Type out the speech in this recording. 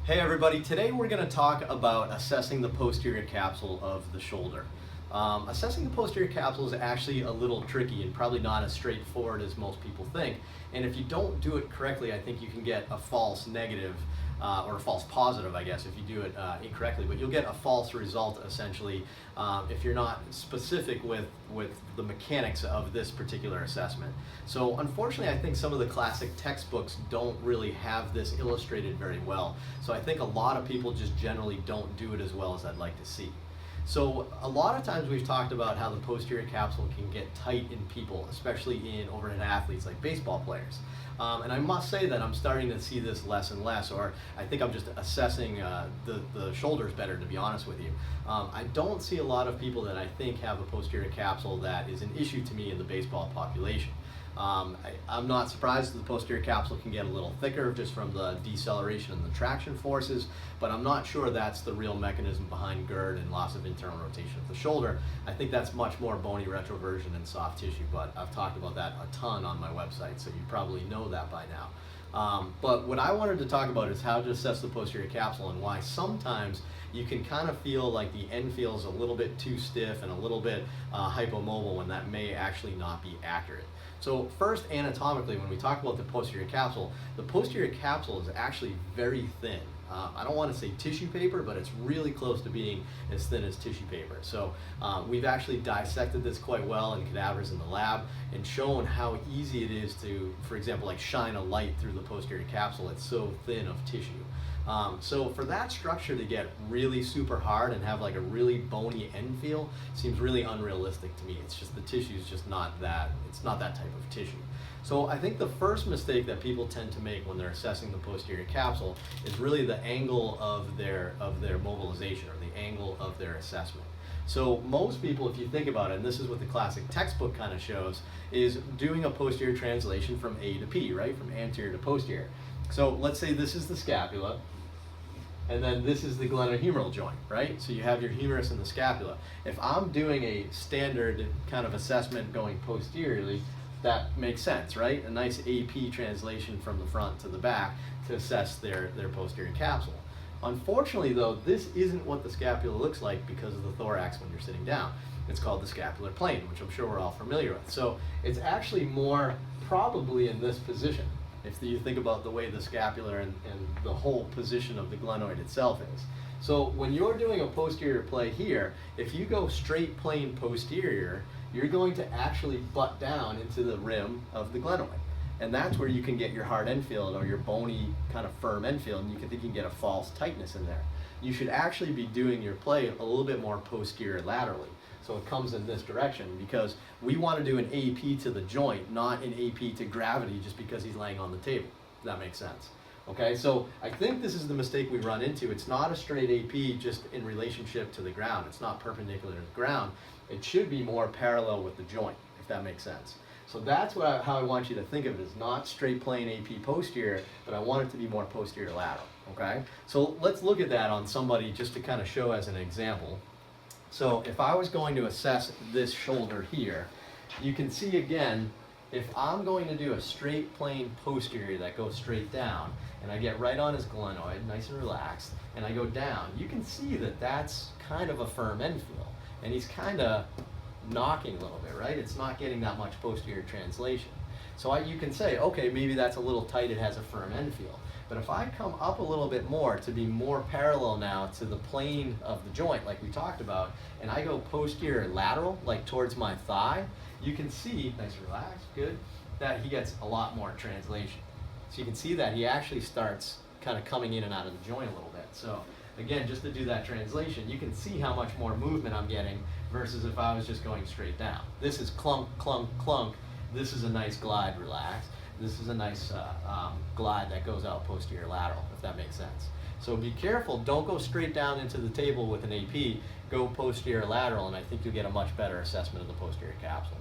Hey everybody, today we're going to talk about assessing the posterior capsule of the shoulder. Assessing the posterior capsule is actually a little tricky and probably not as straightforward as most people think. And if you don't do it correctly, I think you can get a false negative or a false positive, I guess, if you do it incorrectly. But you'll get a false result essentially if you're not specific with the mechanics of this particular assessment. So unfortunately, I think some of the classic textbooks don't really have this illustrated very well. So I think a lot of people just generally don't do it as well as I'd like to see. So a lot of times we've talked about how the posterior capsule can get tight in people, especially in overhead athletes like baseball players. And I must say that I'm starting to see this less and less, or I think I'm just assessing the shoulders better, to be honest with you. I don't see a lot of people that I think have a posterior capsule that is an issue to me in the baseball population. I'm not surprised that the posterior capsule can get a little thicker just from the deceleration and the traction forces, but I'm not sure that's the real mechanism behind GERD and loss of internal rotation of the shoulder. I think that's much more bony retroversion and soft tissue, but I've talked about that a ton on my website, so you probably know that by now. But what I wanted to talk about is how to assess the posterior capsule and why sometimes you can kind of feel like the end feels a little bit too stiff and a little bit hypomobile when that may actually not be accurate. So first, anatomically, when we talk about the posterior capsule is actually very thin. I don't want to say tissue paper, but it's really close to being as thin as tissue paper. So we've actually dissected this quite well in cadavers in the lab and shown how easy it is to, for example, like shine a light through the posterior capsule. It's so thin of tissue. So for that structure to get really super hard and have like a really bony end feel seems really unrealistic to me. It's just the tissue is just not that, it's not that type of tissue. So I think the first mistake that people tend to make when they're assessing the posterior capsule is really the angle of their mobilization, or the angle of their assessment. So most people, if you think about it, and this is what the classic textbook kind of shows, is doing a posterior translation from A to P, right? From anterior to posterior. So let's say this is the scapula, and then this is the glenohumeral joint, right? So you have your humerus and the scapula. If I'm doing a standard kind of assessment going posteriorly, that makes sense, right? A nice AP translation from the front to the back to assess their posterior capsule. Unfortunately though, this isn't what the scapula looks like because of the thorax when you're sitting down. It's called the scapular plane, which I'm sure we're all familiar with. So it's actually more probably in this position, if you think about the way the scapular and the whole position of the glenoid itself is. So when you're doing a posterior play here, if you go straight plane posterior, you're going to actually butt down into the rim of the glenoid. And that's where you can get your hard end field or your bony kind of firm end field, and you can think you can get a false tightness in there. You should actually be doing your play a little bit more posterior laterally. So it comes in this direction because we want to do an AP to the joint, not an AP to gravity just because he's laying on the table. If that makes sense. Okay, so I think this is the mistake we run into. It's not a straight AP just in relationship to the ground. It's not perpendicular to the ground. It should be more parallel with the joint, if that makes sense. So that's how I want you to think of it, is not straight plane AP posterior, but I want it to be more posterior lateral, okay? So let's look at that on somebody just to kind of show as an example. So if I was going to assess this shoulder here, you can see again, if I'm going to do a straight plane posterior that goes straight down, and I get right on his glenoid, nice and relaxed, and I go down, you can see that that's kind of a firm end feel. And he's kind of knocking a little bit, right? It's not getting that much posterior translation. So you can say, okay, maybe that's a little tight, it has a firm end feel. But if I come up a little bit more to be more parallel now to the plane of the joint, like we talked about, and I go posterior lateral, like towards my thigh, you can see, nice and relaxed, good, that he gets a lot more translation. So you can see that he actually starts kind of coming in and out of the joint a little bit. So again, just to do that translation, you can see how much more movement I'm getting versus if I was just going straight down. This is clunk, clunk, clunk. This is a nice glide, relax. This is a nice glide that goes out posterior lateral, if that makes sense. So be careful, don't go straight down into the table with an AP, go posterior lateral, and I think you'll get a much better assessment of the posterior capsule.